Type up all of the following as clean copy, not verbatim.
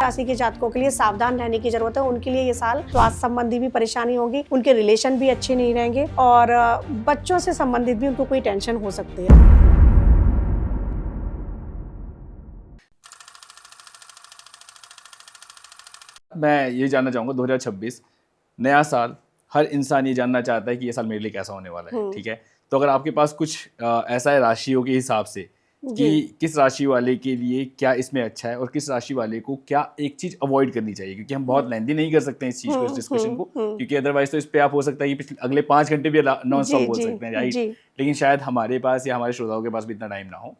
राशि के जातकों के लिए सावधान रहने की जरूरत है। उनके लिए ये साल स्वास्थ्य संबंधी भी परेशानी होगी, उनके रिलेशन भी अच्छे नहीं रहेंगे और बच्चों से संबंधित भी उनको कोई टेंशन हो सकती है। मैं ये जानना चाहूँगा 2026 नया साल, हर इंसान ये जानना चाहता है कि ये साल मेरे लिए कैसा होने वाला है, ठीक है? तो अगर आपके पास कुछ ऐसा है राशियों के हिसाब से कि किस राशि वाले के लिए क्या इसमें अच्छा है और किस राशि वाले को क्या एक चीज़ अवॉइड करनी चाहिए, क्योंकि हम बहुत लेंथी नहीं कर सकते हैं इस चीज़ को, इस डिस्कशन को, क्योंकि अदरवाइज तो इस पे आप हो सकता है कि अगले 5 घंटे भी नॉन स्टॉप बोल सकते हैं, राइट? लेकिन शायद हमारे पास या हमारे श्रोताओं के पास भी इतना टाइम ना हो।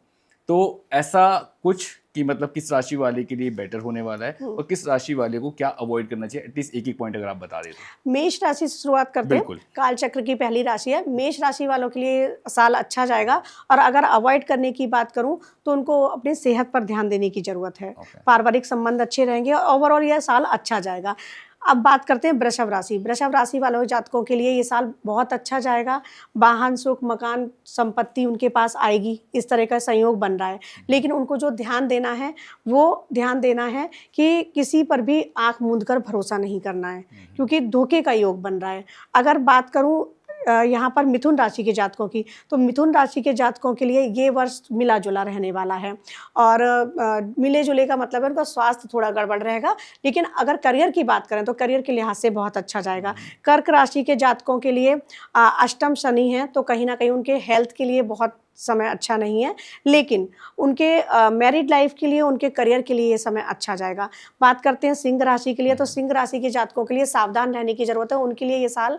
तो ऐसा कुछ कि मतलब किस राशि वाले के लिए बेटर होने वाला है और किस राशि वाले को क्या अवॉइड करना चाहिए, एटलीस्ट एक एक पॉइंट अगर आप बता दें तो। मेष राशि से शुरुआत करते हैं। काल चक्र की पहली राशि है। मेष राशि वालों के लिए साल अच्छा जाएगा और अगर अवॉइड करने की बात करूं तो उनको अपनी सेहत पर ध्यान देने की जरूरत है। पारिवारिक संबंध अच्छे रहेंगे और ओवरऑल यह साल अच्छा जाएगा। अब बात करते हैं वृषभ राशि। वृषभ राशि वालों जातकों के लिए ये साल बहुत अच्छा जाएगा। वाहन, सुख, मकान, संपत्ति उनके पास आएगी, इस तरह का संयोग बन रहा है। लेकिन उनको जो ध्यान देना है वो ध्यान देना है कि किसी पर भी आंख मूंद कर भरोसा नहीं करना है, क्योंकि धोखे का योग बन रहा है। अगर बात करूं यहाँ पर मिथुन राशि के जातकों की, तो मिथुन राशि के जातकों के लिए ये वर्ष मिला जुला रहने वाला है और मिले जुले का मतलब है उनका स्वास्थ्य थोड़ा गड़बड़ रहेगा। लेकिन अगर करियर की बात करें तो करियर के लिहाज से बहुत अच्छा जाएगा। कर्क राशि के जातकों के लिए अष्टम शनि है, तो कहीं ना कहीं उनके हेल्थ के लिए बहुत समय अच्छा नहीं है, लेकिन उनके मैरिड लाइफ के लिए, उनके करियर के लिए ये समय अच्छा जाएगा। बात करते हैं सिंह राशि के लिए, तो सिंह राशि के जातकों के लिए सावधान रहने की जरूरत है। उनके लिए ये साल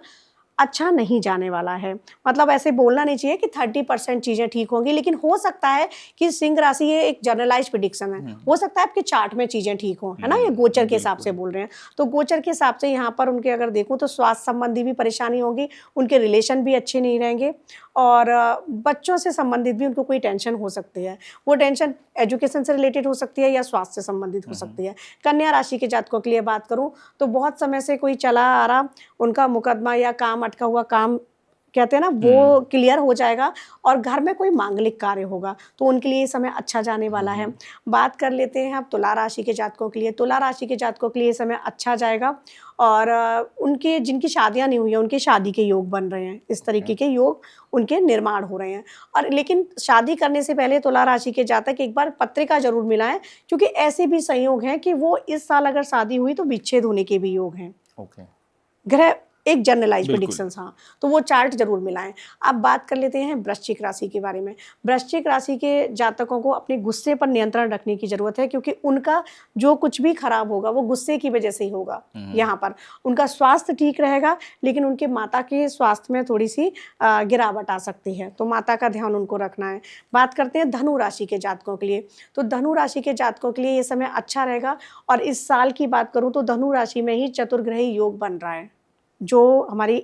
अच्छा नहीं जाने वाला है। मतलब ऐसे बोलना नहीं चाहिए कि 30% चीज़ें ठीक होंगी, लेकिन हो सकता है कि सिंह राशि, ये एक जनरलाइज प्रेडिक्शन है, हो सकता है आपके चार्ट में चीज़ें ठीक हों, है ना? ये गोचर के हिसाब से बोल रहे हैं, तो गोचर के हिसाब से यहाँ पर उनके अगर देखूँ तो स्वास्थ्य संबंधी भी परेशानी होगी, उनके रिलेशन भी अच्छे नहीं रहेंगे और बच्चों से संबंधित भी उनको कोई टेंशन हो सकती है। वो टेंशन एजुकेशन से रिलेटेड हो सकती है या स्वास्थ्य से संबंधित हो सकती है। कन्या राशि के जातकों के लिए बात करूँ तो बहुत समय से कोई चला आ रहा उनका मुकदमा या काम, अटका हुआ काम कहते हैं ना, वो क्लियर हो जाएगा और घर में कोई मांगलिक कार्य होगा, तो उनके लिए ये समय अच्छा जाने वाला है। बात कर लेते हैं अब तुला राशि के जातकों के लिए। तुला राशि के जातकों के लिए ये समय अच्छा जाएगा और उनके जिनकी शादियां नहीं हुई हैं उनके शादी के योग बन रहे हैं, इस तरीके के योग उनके निर्माण हो रहे हैं। और लेकिन शादी करने से पहले तुला राशि के जातक एक बार पत्रिका जरूर मिलाएं, क्योंकि ऐसे भी संयोग हैं कि वो इस साल अगर शादी हुई तो विच्छेद होने के भी योग हैं। ग्रह एक जनरलाइज प्रेडिक्शंस, हाँ, तो वो चार्ट जरूर मिलाएं। अब बात कर लेते हैं वृश्चिक राशि के बारे में। वृश्चिक राशि के जातकों को अपने गुस्से पर नियंत्रण रखने की जरूरत है, क्योंकि उनका जो कुछ भी खराब होगा वो गुस्से की वजह से ही होगा। यहाँ पर उनका स्वास्थ्य ठीक रहेगा, लेकिन उनके माता के स्वास्थ्य में थोड़ी सी गिरावट आ सकती है, तो माता का ध्यान उनको रखना है। बात करते हैं धनु राशि के जातकों के लिए। तो धनु राशि के जातकों के लिए ये समय अच्छा रहेगा और इस साल की बात करूँ तो धनु राशि में ही चतुर्ग्रही योग बन रहा है। जो हमारी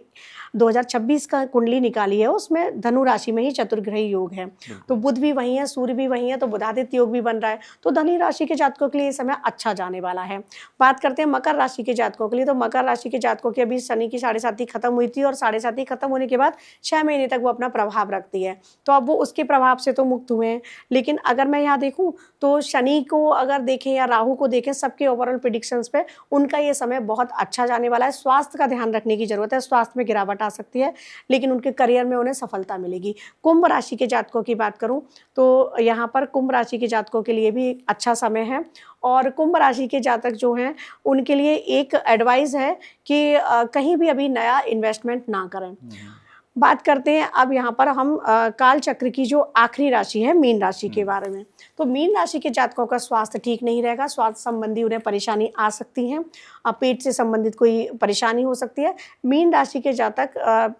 2026 का कुंडली निकाली है उसमें धनु राशि में ही चतुर्ग्रही योग है, तो बुध भी वही है, सूर्य भी वही है, तो बुधादित्य योग भी बन रहा है, तो धनु राशि के जातकों के लिए ये समय अच्छा जाने वाला है। बात करते हैं मकर राशि के जातकों के लिए। तो मकर राशि के जातकों की अभी शनि की 7.5 खत्म हुई थी और 7.5 खत्म होने के बाद 6 महीने तक वो अपना प्रभाव रखती है, तो अब वो उसके प्रभाव से तो मुक्त हुए हैं। लेकिन अगर मैं यहाँ देखूँ तो शनि को अगर देखें या राहु को देखें, सबके ओवरऑल प्रेडिक्शंस पे उनका ये समय बहुत अच्छा जाने वाला है। स्वास्थ्य का ध्यान रखने की जरूरत है, स्वास्थ्य में गिरावट आ सकती है, लेकिन उनके करियर में उन्हें सफलता मिलेगी। कुंभ राशि के जातकों की बात करूं तो यहाँ पर कुंभ राशि के जातकों के लिए भी अच्छा समय है और कुंभ राशि के जातक जो हैं उनके लिए एक एडवाइस है कि कहीं भी अभी नया इन्वेस्टमेंट ना करें। बात करते हैं अब यहाँ पर हम काल चक्र की जो आखिरी राशि है मीन राशि के बारे में। तो मीन राशि के जातकों का स्वास्थ्य ठीक नहीं रहेगा, स्वास्थ्य संबंधी उन्हें परेशानी आ सकती है, पेट से संबंधित कोई परेशानी हो सकती है। मीन राशि के जातक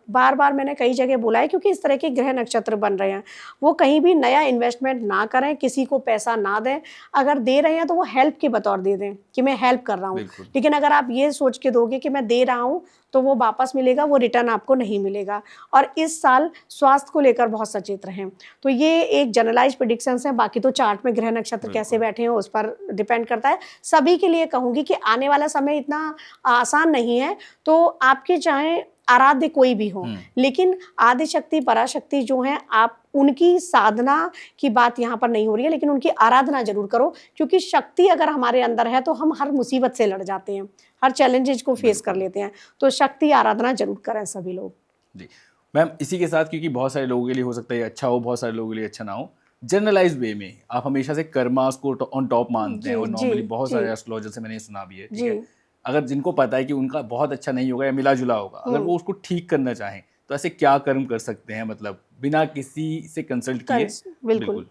बार बार मैंने कई जगह बोला है, क्योंकि इस तरह के ग्रह नक्षत्र बन रहे हैं, वो कहीं भी नया इन्वेस्टमेंट ना करें, किसी को पैसा ना दें, अगर दे रहे हैं तो वो हेल्प के बतौर दे दें कि मैं हेल्प कर रहा हूँ। लेकिन अगर आप ये सोच के दोगे कि मैं दे रहा हूँ तो वो वापस मिलेगा, वो रिटर्न आपको नहीं मिलेगा। और इस साल स्वास्थ्य को लेकर बहुत सचेत रहें। तो ये एक जनरलाइज प्रेडिक्शंस है, बाकी तो चार्ट में ग्रह नक्षत्र कैसे बैठे हैं उस पर डिपेंड करता है। सभी के लिए कहूँगी कि आने वाला समय इतना आसान नहीं है, तो आपके चाहे आराध्य कोई भी हो, लेकिन आदि शक्ति पराशक्ति जो है, आप उनकी साधना की बात यहाँ पर नहीं हो रही है, लेकिन उनकी आराधना जरूर करो, क्योंकि शक्ति अगर हमारे अंदर है तो हम हर मुसीबत से लड़ जाते हैं, हर चैलेंजेस को फेस कर लेते हैं। तो शक्ति आराधना जरूर करें सभी लोग। जी मैम, इसी के साथ, क्योंकि बहुत सारे लोगों के लिए हो सकता है अच्छा हो, बहुत सारे लोगों के लिए अच्छा ना हो, जनरलाइज वे में आप हमेशा से कर्मास को ऑन टॉप मानते हैं, और नॉर्मली बहुत सारे एस्ट्रोलॉजर से मैंने सुना भी है, ठीक है, अगर जिनको पता है कि उनका बहुत अच्छा नहीं होगा या मिला जुला होगा, अगर वो उसको ठीक करना चाहें तो ऐसे क्या कर्म कर सकते हैं, मतलब बिना किसी से कंसल्ट किए? बिल्कुल।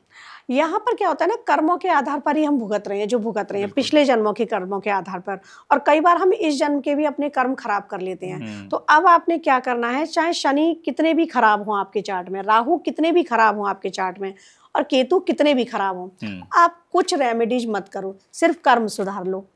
यहाँ पर क्या होता है ना, कर्मों के आधार पर ही हम भुगत रहे हैं, जो भुगत रहे हैं पिछले जन्मों के कर्मों के आधार पर, और कई बार हम इस जन्म के भी अपने कर्म खराब कर लेते हैं। तो अब आपने क्या करना है, चाहे शनि कितने भी खराब हो आपके चार्ट में, राहु कितने भी खराब हो आपके चार्ट में, और केतु कितने भी खराब हो, आप कुछ रेमेडीज मत करो, सिर्फ कर्म सुधार लो।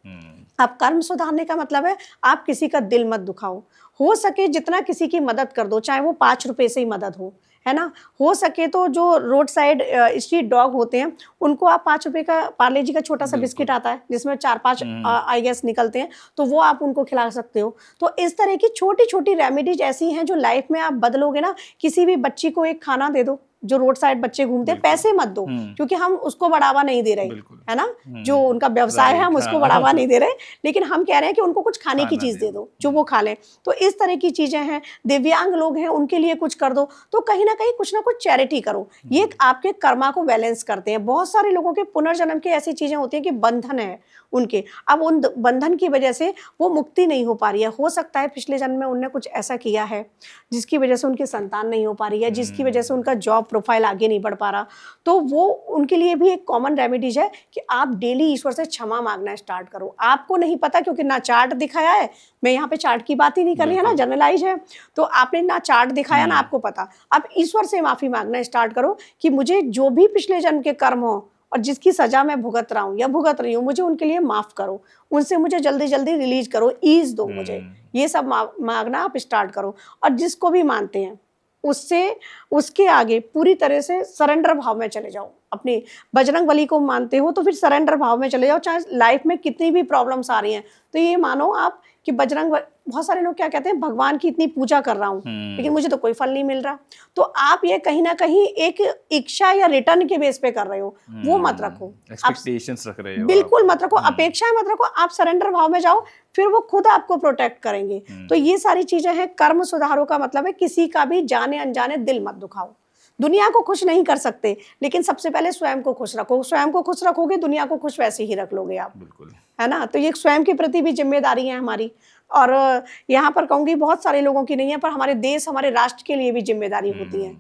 आप कर्म सुधारने का मतलब है आप किसी का दिल मत दुखाओ, हो सके जितना किसी की मदद कर दो, चाहे वो 5 रुपए से ही मदद है ना, हो सके तो जो रोड साइड स्ट्रीट डॉग होते हैं उनको आप 5 रुपए का पार्ले जी का छोटा सा बिस्किट आता है जिसमें 4-5 आई गेस निकलते हैं, तो वो आप उनको खिला सकते हो। तो इस तरह की छोटी छोटी रेमेडीज ऐसी हैं जो लाइफ में आप बदलोगे ना। किसी भी बच्ची को एक खाना दे दो, जो रोड साइड बच्चे घूमते हैं, पैसे मत दो, क्योंकि हम उसको बढ़ावा नहीं दे रहे, है ना, जो उनका व्यवसाय है हम उसको बढ़ावा नहीं दे रहे, लेकिन हम कह रहे हैं कि उनको कुछ खाने की चीज दे दो जो वो खा लें। तो इस तरह की चीजें हैं। दिव्यांग लोग हैं उनके लिए कुछ कर दो, तो कहीं ना कहीं कुछ ना कुछ चैरिटी करो, ये आपके कर्मा को बैलेंस करते हैं। बहुत सारे लोगों के पुनर्जन्म की ऐसी चीजें होती हैं कि बंधन है उनके, अब उन बंधन की वजह से वो मुक्ति नहीं हो पा रही है। हो सकता है पिछले जन्म में उनने कुछ ऐसा किया है जिसकी वजह से उनकी संतान नहीं हो पा रही है, जिसकी वजह से उनका जॉब प्रोफाइल आगे नहीं बढ़ पा रहा। तो वो उनके लिए भी एक कॉमन रेमेडीज है कि आप डेली ईश्वर से क्षमा मांगना स्टार्ट करो। आपको नहीं पता, क्योंकि ना चार्ट दिखाया है, मैं यहाँ पे चार्ट की बात ही नहीं कर रही है ना, जनरलाइज है, तो आपने ना चार्ट दिखाया ना आपको पता, आप ईश्वर से माफी मांगना स्टार्ट करो कि मुझे जो भी पिछले जन्म के कर्म हो और जिसकी सजा मैं भुगत रहा हूँ या भुगत रही हूँ, मुझे उनके लिए माफ करो, उनसे मुझे जल्दी जल्दी रिलीज करो, ईज दो मुझे, ये सब मांगना आप स्टार्ट करो। और जिसको भी मानते हैं उससे उसके आगे पूरी तरह से सरेंडर भाव में चले जाओ। अपनी बजरंग बली को मानते हो तो फिर सरेंडर भाव में चले जाओ। चाहे लाइफ में कितनी भी प्रॉब्लम्स आ रही हैं तो ये मानो आप कि बहुत सारे लोग क्या कहते हैं, भगवान की इतनी पूजा कर रहा हूँ लेकिन मुझे तो कोई फल नहीं मिल रहा। तो आप ये कहीं ना कहीं एक इच्छा या रिटर्न के बेस पे कर रहे हो, वो मत रखो, एक्सपेक्टेशंस रख रहे हो, बिल्कुल मत रखो, अपेक्षाएं मत रखो, आप सरेंडर भाव में जाओ, फिर वो खुद आपको प्रोटेक्ट करेंगे। तो ये सारी चीजें हैं। कर्म सुधारो का मतलब है किसी का भी जाने अनजाने दिल मत दुखाओ। दुनिया को खुश नहीं कर सकते, लेकिन सबसे पहले स्वयं को खुश रखो। स्वयं को खुश रखोगे, दुनिया को खुश वैसे ही रख लोगे आप, बिल्कुल, है ना। तो ये स्वयं के प्रति भी जिम्मेदारी है हमारी, और यहाँ पर कहूँगी बहुत सारे लोगों की नहीं है, पर हमारे देश, हमारे राष्ट्र के लिए भी जिम्मेदारी होती है।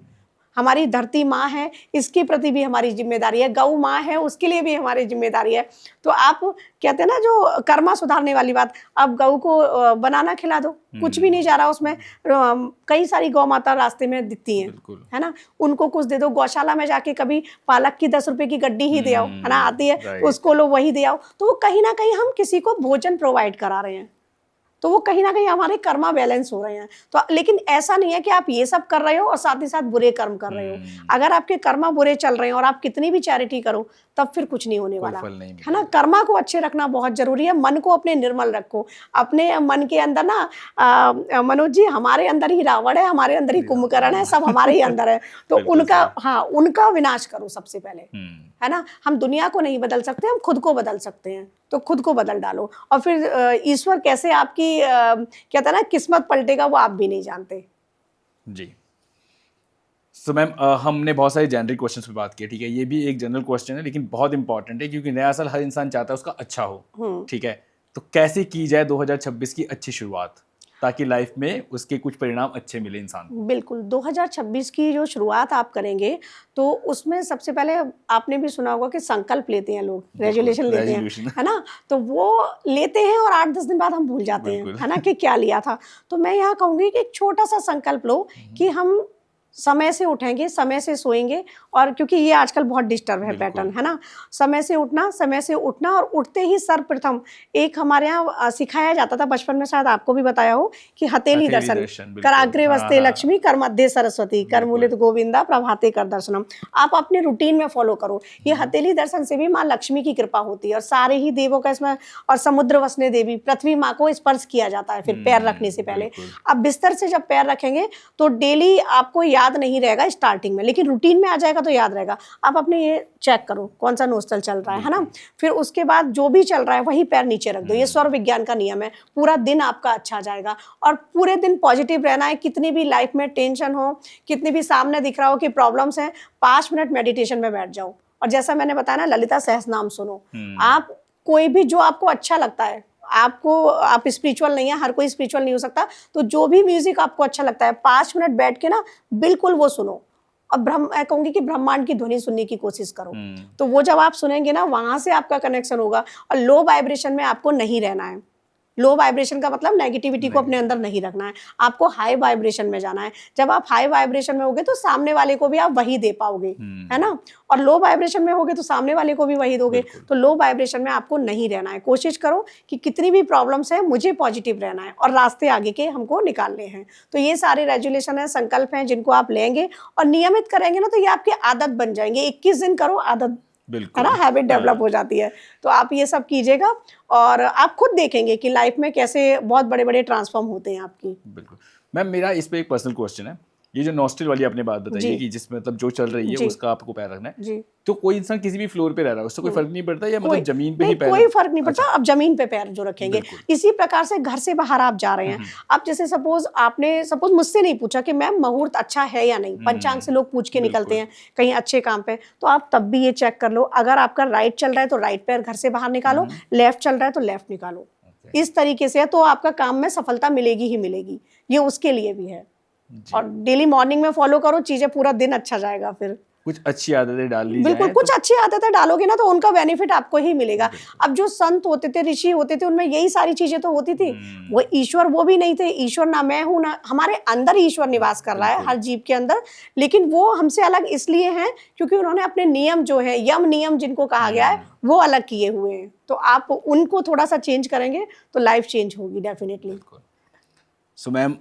हमारी धरती माँ है, इसके प्रति भी हमारी जिम्मेदारी है। गौ माँ है, उसके लिए भी हमारी जिम्मेदारी है। तो आप कहते हैं ना, जो कर्मा सुधारने वाली बात, आप गौ को बनाना खिला दो, कुछ भी नहीं जा रहा उसमें। कई सारी गौ माता रास्ते में दिखती हैं, है ना, उनको कुछ दे दो। गौशाला में जाके कभी पालक की 10 रुपए की गड्डी ही दे आओ, है ना, आती है, उसको लो, वही दे आओ। तो वो कहीं ना कहीं हम किसी को भोजन प्रोवाइड करा रहे हैं, तो वो कहीं ना कहीं हमारे कर्मा बैलेंस हो रहे हैं। तो लेकिन ऐसा नहीं है कि आप ये सब कर रहे हो और साथ ही साथ बुरे कर्म कर रहे हो। अगर आपके कर्मा बुरे चल रहे हैं और आप कितनी भी चैरिटी करो, तब फिर कुछ नहीं होने वाला, है ना। कर्मा को अच्छे रखना बहुत जरूरी है। मन को अपने निर्मल रखो। अपने मन के अंदर ना मनोज जी, हमारे अंदर ही रावण है, हमारे अंदर ही कुंभकर्ण है, सब हमारे ही अंदर है। तो उनका विनाश करो सबसे पहले, है ना। हम दुनिया को नहीं बदल सकते, हम खुद को बदल सकते हैं। तो खुद को बदल डालो, और फिर ईश्वर कैसे आपकी कहता है ना किस्मत पलटेगा, वो आप भी नहीं जानते। जी। सो मैम, हमने बहुत सारे जनरल क्वेश्चंस पे बात की, ठीक है, ये भी एक जनरल क्वेश्चन है लेकिन बहुत इंपॉर्टेंट है, क्योंकि नया साल हर इंसान चाहता है उसका अच्छा हो, ठीक है। तो कैसे की जाए 2026 की अच्छी शुरुआत, ताकि लाइफ में उसके कुछ परिणाम अच्छे मिले इंसान को? बिल्कुल, 2026 की जो शुरुआत आप करेंगे तो उसमें सबसे पहले आपने भी सुना होगा कि संकल्प लेते हैं लोग, रेजोल्यूशन लेते हैं, है ना। तो वो लेते हैं और 8-10 दिन बाद हम भूल जाते हैं, है ना, कि क्या लिया था। तो मैं यहाँ कहूँगी कि एक छोटा सा संकल्प लो कि हम समय से उठेंगे, समय से सोएंगे और क्योंकि ये आजकल बहुत डिस्टर्ब है पैटर्न, है ना। समय से उठना और उठते ही सर्वप्रथम एक हमारे यहाँ सिखाया जाता था बचपन में, शायद आपको भी बताया हो, कि हथेली दर्शन, कराग्रे वस्ते लक्ष्मी, कर मध्य सरस्वती, कर मूलित गोविंदा, प्रभाते कर दर्शनम। आप अपने रूटीन में फॉलो करो। ये हथेली दर्शन से भी माँ लक्ष्मी की कृपा होती है, और सारे ही देवों का इसमें, और समुद्र वसने देवी पृथ्वी माँ को स्पर्श किया जाता है फिर पैर रखने से पहले। अब बिस्तर से जब पैर रखेंगे तो डेली आपको याद नहीं रहेगा स्टार्टिंग में, लेकिन रूटीन में आ जाएगा तो याद रहेगा। आप अपने ये चेक करो कौन सा नोस्टल चल रहा है ना। फिर उसके बाद जो भी चल रहा है वही पैर नीचे रख दो। ये स्वर विज्ञान का नियम है। पूरा दिन आपका अच्छा जाएगा, और पूरे दिन पॉजिटिव रहना है। कितनी भी लाइफ में टेंशन हो, कितनी भी सामने दिख रहा हो कि प्रॉब्लम्स हैं, 5 मिनट मेडिटेशन में बैठ जाओ। और जैसा मैंने बताया ना, ललिता सहस्रनाम सुनो। आप कोई भी जो आपको अच्छा लगता है, आप स्पिरिचुअल नहीं है, हर कोई स्पिरिचुअल नहीं हो सकता, तो जो भी म्यूजिक आपको अच्छा लगता है 5 मिनट बैठ के ना बिल्कुल वो सुनो। अब मैं कहूंगी कि ब्रह्मांड की ध्वनि सुनने की कोशिश करो। तो वो जब आप सुनेंगे ना, वहां से आपका कनेक्शन होगा। और लो वाइब्रेशन में आपको नहीं रहना है। लो वाइब्रेशन का मतलब नेगेटिविटी को अपने अंदर नहीं रखना है, आपको हाई वाइब्रेशन में जाना है। जब आप हाई वाइब्रेशन में होगे तो सामने वाले को भी आप वही दे पाओगे, है ना। और लो वाइब्रेशन में होगे तो सामने वाले को भी वही दोगे। तो लो वाइब्रेशन में आपको नहीं रहना है। कोशिश करो कि कितनी भी प्रॉब्लम्स है, मुझे पॉजिटिव रहना है और रास्ते आगे के हमको निकालने हैं। तो ये सारे रेजुलेशन है, संकल्प हैं, जिनको आप लेंगे और नियमित करेंगे ना, तो ये आपकी आदत बन जाएंगे। 21 दिन करो, आदत, है ना, हैबिट डेवलप हो जाती है। तो आप ये सब कीजिएगा और आप खुद देखेंगे कि लाइफ में कैसे बहुत बड़े बड़े ट्रांसफॉर्म होते हैं आपकी। बिल्कुल मैम, मेरा इस पे एक पर्सनल क्वेश्चन है। ये जो नॉस्टल वाली आपने बात बताई है कि जिसमें मतलब जो चल रही है उसका आपको पैर रखना है, तो कोई इंसान किसी भी फ्लोर पे रह रहा है उससे कोई फर्क नहीं पड़ता, या मतलब जमीन पे ही पैर? कोई फर्क नहीं पड़ता। आप जमीन पे पैर जो रखेंगे। इसी प्रकार से घर से बाहर आप जा रहे हैं, आप जैसे सपोज मुझसे नहीं पूछा कि मैम मुहूर्त अच्छा है या नहीं, पंचांग से लोग पूछ के निकलते हैं कहीं अच्छे काम पे, तो आप तब भी ये चेक कर लो। अगर आपका राइट चल रहा है तो राइट पैर घर से बाहर निकालो, लेफ्ट चल रहा है तो लेफ्ट निकालो। इस तरीके से तो आपका काम में सफलता मिलेगी ही मिलेगी। ये उसके लिए भी है। और डेली मॉर्निंग में फॉलो करो, चीजें पूरा दिन अच्छा जाएगा। फिर कुछ अच्छी आदतें डाल ली बिल्कुल, कुछ अच्छी आदतें डालोगे ना तो उनका बेनिफिट आपको ही मिलेगा। अब जो संत होते थे, ऋषि होते थे, उनमें यही सारी चीजें तो होती थी। वो ईश्वर वो भी नहीं थे। ईश्वर ना मैं हूं, ना हमारे अंदर ईश्वर निवास कर रहा है हर जीव के अंदर, लेकिन वो हमसे अलग इसलिए हैं क्योंकि उन्होंने अपने नियम जो है, यम नियम जिनको कहा गया है, वो अलग किए हुए हैं। तो आप उनको थोड़ा सा चेंज करेंगे तो लाइफ चेंज होगी डेफिनेटली। सो मैम,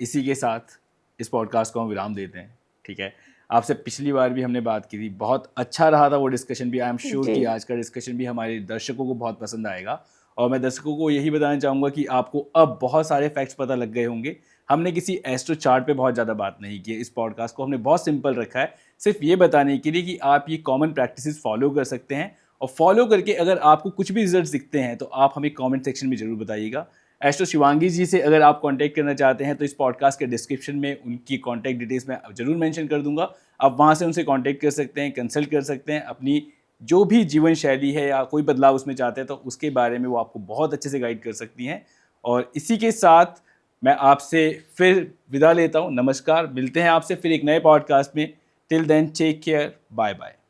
इसी के साथ इस पॉडकास्ट को हम विराम देते हैं। ठीक है, आपसे पिछली बार भी हमने बात की थी, बहुत अच्छा रहा था वो डिस्कशन भी। आई एम श्योर कि आज का डिस्कशन भी हमारे दर्शकों को बहुत पसंद आएगा। और मैं दर्शकों को यही बताना चाहूँगा कि आपको अब बहुत सारे फैक्ट्स पता लग गए होंगे। हमने किसी एस्ट्रो चार्ट पे बहुत ज़्यादा बात नहीं की है। इस पॉडकास्ट को हमने बहुत सिंपल रखा है, सिर्फ ये बताने के लिए कि आप ये कॉमन प्रैक्टिसेस फॉलो कर सकते हैं। और फॉलो करके अगर आपको कुछ भी रिजल्ट दिखते हैं तो आप हमें कॉमेंट सेक्शन में ज़रूर बताइएगा। एस्ट्रो शिवांगी जी से अगर आप कांटेक्ट करना चाहते हैं तो इस पॉडकास्ट के डिस्क्रिप्शन में उनकी कांटेक्ट डिटेल्स मैं जरूर मेंशन कर दूंगा। आप वहां से उनसे कांटेक्ट कर सकते हैं, कंसल्ट कर सकते हैं। अपनी जो भी जीवन शैली है या कोई बदलाव उसमें चाहते हैं तो उसके बारे में वो आपको बहुत अच्छे से गाइड कर सकती हैं। और इसी के साथ मैं आपसे फिर विदा लेता हूँ। नमस्कार, मिलते हैं आपसे फिर एक नए पॉडकास्ट में। Till then take care, bye bye.